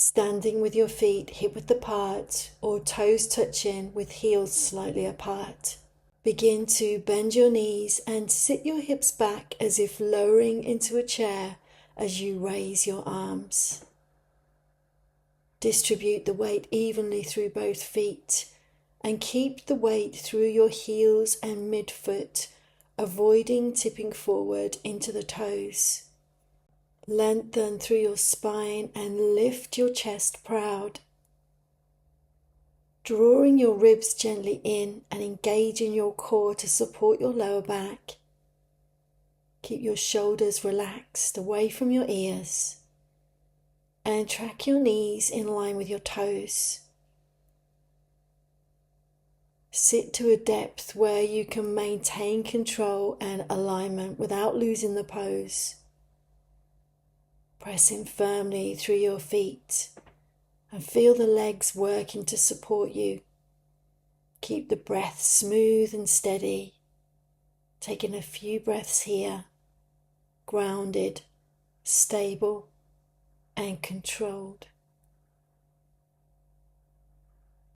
Standing with your feet hip-width apart or toes touching with heels slightly apart. Begin to bend your knees and sit your hips back as if lowering into a chair as you raise your arms. Distribute the weight evenly through both feet and keep the weight through your heels and midfoot, avoiding tipping forward into the toes. Lengthen through your spine and lift your chest proud. Drawing your ribs gently in and engaging your core to support your lower back. Keep your shoulders relaxed away from your ears and track your knees in line with your toes. Sit to a depth where you can maintain control and alignment without losing the pose. Pressing firmly through your feet and feel the legs working to support you. Keep the breath smooth and steady, taking a few breaths here, grounded, stable and controlled.